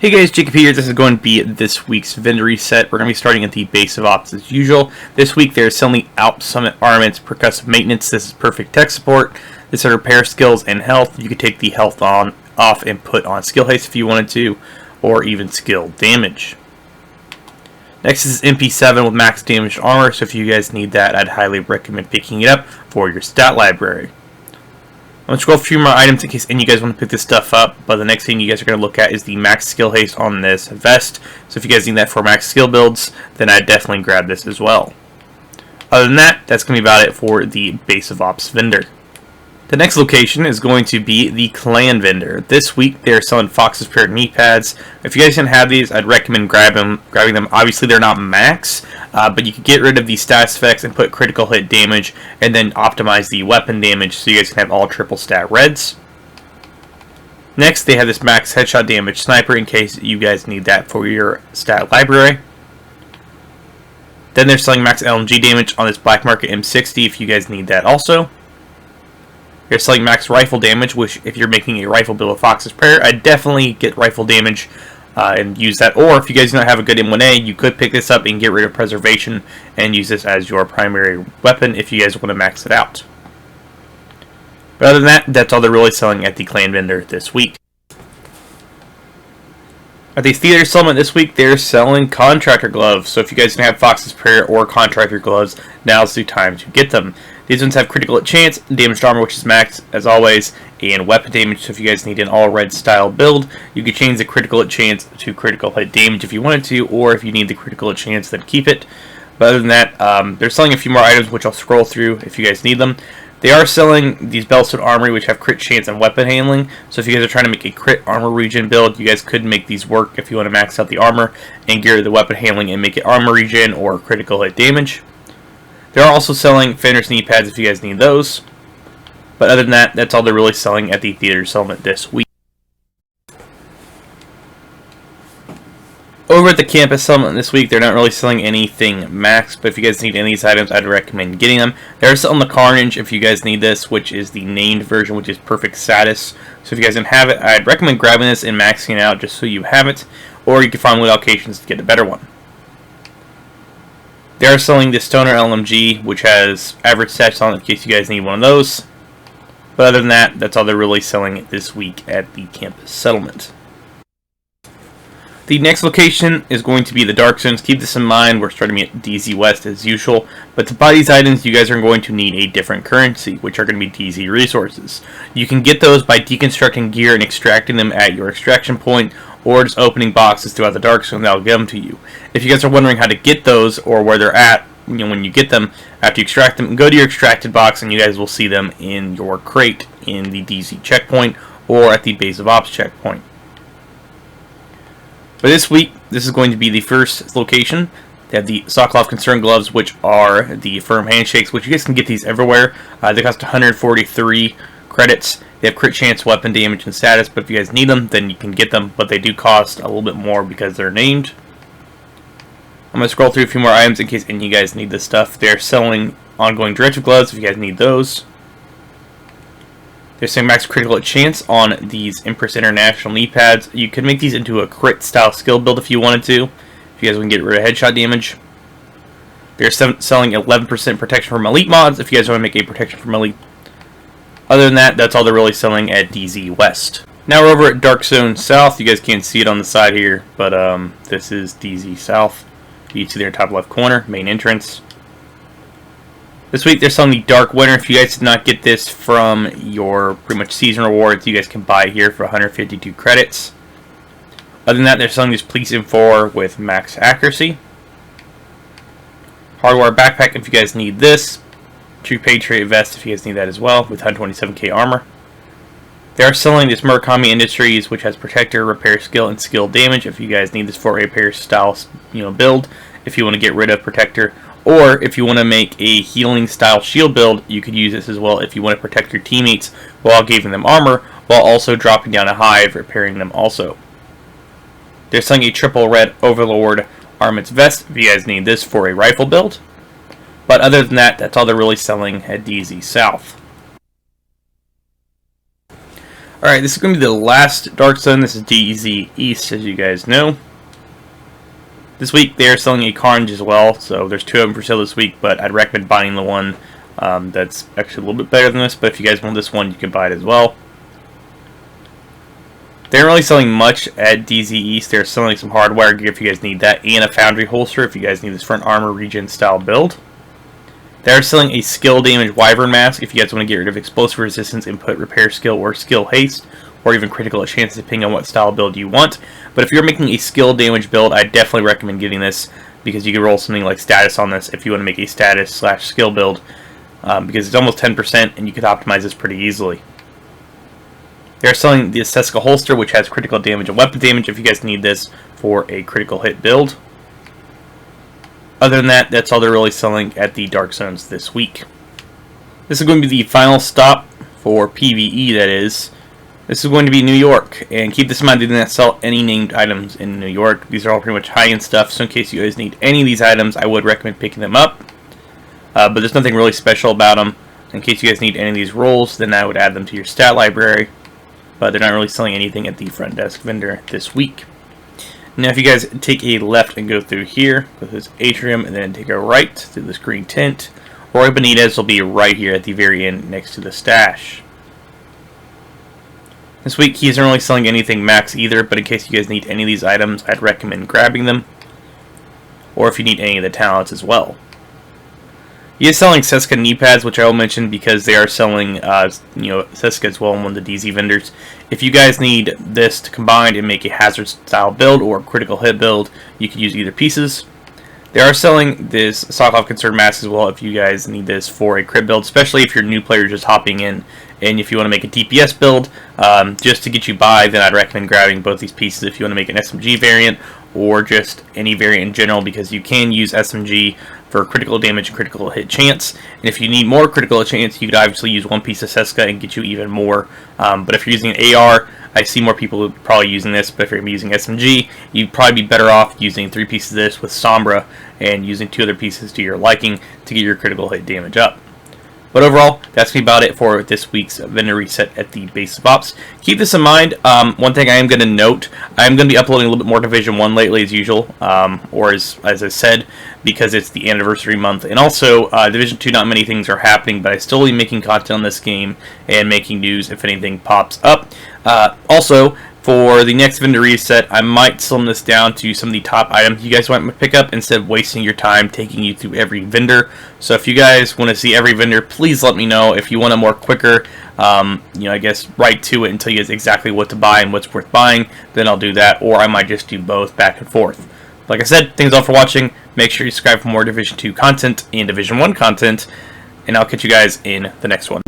Hey guys, Jacob here. This is going to be this week's vendor reset. We're going to be starting at the base of ops as usual. This week they're selling Alp Summit Armaments Percussive Maintenance. This is perfect tech support. This is repair skills and health. You could take the health off and put on skill haste if you wanted to, or even skill damage. Next is MP7 with max damage armor, so if you guys need that, I'd highly recommend picking it up for your stat library. I'm going to scroll through more items in case any of you guys want to pick this stuff up, but the next thing you guys are going to look at is the max skill haste on this vest. So if you guys need that for max skill builds, then I'd definitely grab this as well. Other than that, that's going to be about it for the base of ops vendor. The next location is going to be the clan vendor. This week they're selling Fox's Pair knee pads. If you guys didn't have these, I'd recommend grabbing them. Obviously they're not max, but you can get rid of the status effects and put critical hit damage and then optimize the weapon damage so you guys can have all triple stat reds. Next they have this max headshot damage sniper in case you guys need that for your stat library. Then they're selling max LMG damage on this black market M60 if you guys need that also. They're selling max rifle damage, which if you're making a rifle build with Fox's Prayer, I'd definitely get rifle damage and use that. Or if you guys don't have a good M1A, you could pick this up and get rid of preservation and use this as your primary weapon if you guys want to max it out. But other than that, that's all they're really selling at the clan vendor this week. At the theater settlement this week, they're selling contractor gloves. So if you guys don't have Fox's Prayer or contractor gloves, now's the time to get them. These ones have critical hit chance, damaged armor, which is max as always, and weapon damage. So if you guys need an all red style build, you could change the critical hit chance to critical hit damage if you wanted to, or if you need the critical hit chance, then keep it. But other than that, they're selling a few more items, which I'll scroll through if you guys need them. They are selling these Belstone Armory, which have crit chance and weapon handling. So if you guys are trying to make a crit armor regen build, you guys could make these work if you want to max out the armor and gear the weapon handling and make it armor regen or critical hit damage. They're also selling Fender's knee pads if you guys need those. But other than that, that's all they're really selling at the theater settlement this week. Over at the campus settlement this week, they're not really selling anything max, but if you guys need any of these items, I'd recommend getting them. They're selling the Carnage if you guys need this, which is the named version, which is perfect status. So if you guys don't have it, I'd recommend grabbing this and maxing it out just so you have it, or you can find loot allocations to get a better one. They are selling the Stoner LMG, which has average stats on it in case you guys need one of those. But other than that, that's all they're really selling this week at the campus settlement. The next location is going to be the Dark Zones. Keep this in mind, we're starting at DZ West as usual. But to buy these items, you guys are going to need a different currency, which are going to be DZ resources. You can get those by deconstructing gear and extracting them at your extraction point, or just opening boxes throughout the Dark Zone that will give them to you. If you guys are wondering how to get those or where they're at, when you get them, after you extract them, go to your extracted box and you guys will see them in your crate in the DZ checkpoint or at the base of ops checkpoint. But this week, this is going to be the first location. They have the Sokolov Concern Gloves, which are the firm handshakes, which you guys can get these everywhere. They cost 143 credits. They have crit chance, weapon damage, and status, but if you guys need them, then you can get them, but they do cost a little bit more because they're named. I'm going to scroll through a few more items in case any of you guys need this stuff. They're selling ongoing directive gloves if you guys need those. They're selling max critical hit chance on these Empress International knee pads. You could make these into a crit style skill build if you wanted to, if you guys want to get rid of headshot damage. They're selling 11% protection from elite mods if you guys want to make a protection from elite. Other than that, that's all they're really selling at DZ West. Now we're over at Dark Zone South. You guys can't see it on the side here, but this is DZ South. You see there top left corner, main entrance. This week they're selling the Dark Winter. If you guys did not get this from your pretty much season rewards, you guys can buy it here for 152 credits. Other than that, they're selling this Police M4 with max accuracy. Hardware backpack if you guys need this. True Patriot vest if you guys need that as well, with 127k armor. They are selling this Murakami Industries, which has protector, repair skill, and skill damage. If you guys need this for a repair style, build, if you want to get rid of protector, or if you want to make a healing style shield build, you could use this as well if you want to protect your teammates while giving them armor, while also dropping down a hive, repairing them also. They're selling a triple red Overlord Armaments vest if you guys need this for a rifle build. But other than that, that's all they're really selling at DZ South. Alright, this is going to be the last Dark Zone. This is DZ East, as you guys know. This week they are selling a Carnage as well, so there's 2 of them for sale this week, but I'd recommend buying the one that's actually a little bit better than this, but if you guys want this one, you can buy it as well. They aren't really selling much at DZ East. They're selling some hardware gear if you guys need that, and a Foundry holster if you guys need this front armor regen style build. They're selling a skill damage wyvern mask if you guys want to get rid of explosive resistance, input repair skill, or skill haste, or even critical chances depending on what style build you want. But if you're making a skill damage build, I definitely recommend getting this because you can roll something like status on this if you want to make a status / skill build because it's almost 10% and you can optimize this pretty easily. They're selling the Seska holster, which has critical damage and weapon damage if you guys need this for a critical hit build. Other than that, that's all they're really selling at the Dark Zones this week. This is going to be the final stop for PvE, that is. This is going to be New York, and keep this in mind, they do not sell any named items in New York. These are all pretty much high-end stuff, so in case you guys need any of these items, I would recommend picking them up. But there's nothing really special about them. In case you guys need any of these rolls, then I would add them to your stat library. But they're not really selling anything at the front desk vendor this week. Now if you guys take a left and go through here, go through this atrium, and then take a right through this green tent, Roy Benitez will be right here at the very end next to the stash. This week he isn't really selling anything max either, but in case you guys need any of these items, I'd recommend grabbing them. Or if you need any of the talents as well. He is selling Seska knee pads, which I will mention because they are selling Seska as well in one of the DZ vendors. If you guys need this to combine and make a hazard style build or a critical hit build, you can use either pieces. They are selling this Sokolov Concern mask as well if you guys need this for a crit build, especially if you're a new player just hopping in. And if you want to make a DPS build just to get you by, then I'd recommend grabbing both these pieces if you want to make an SMG variant or just any variant in general, because you can use SMG for critical damage and critical hit chance. And if you need more critical hit chance, you could obviously use one piece of Seska and get you even more. But if you're using an AR, I see more people probably using this, but if you're using SMG, you'd probably be better off using 3 pieces of this with Sombra and using 2 other pieces to your liking to get your critical hit damage up. But overall, that's going to be about it for this week's vendor reset at the base of ops. Keep this in mind. One thing I am going to note, I'm going to be uploading a little bit more Division 1 lately as usual, or as I said, because it's the anniversary month. And also, Division 2, not many things are happening, but I still will be making content on this game and making news if anything pops up. Also, for the next vendor reset, I might slim this down to some of the top items you guys want to pick up instead of wasting your time taking you through every vendor. So if you guys want to see every vendor, please let me know. If you want a more quicker, I guess right to it and tell you exactly what to buy and what's worth buying, then I'll do that. Or I might just do both back and forth. Like I said, thanks all for watching. Make sure you subscribe for more Division 2 content and Division 1 content. And I'll catch you guys in the next one.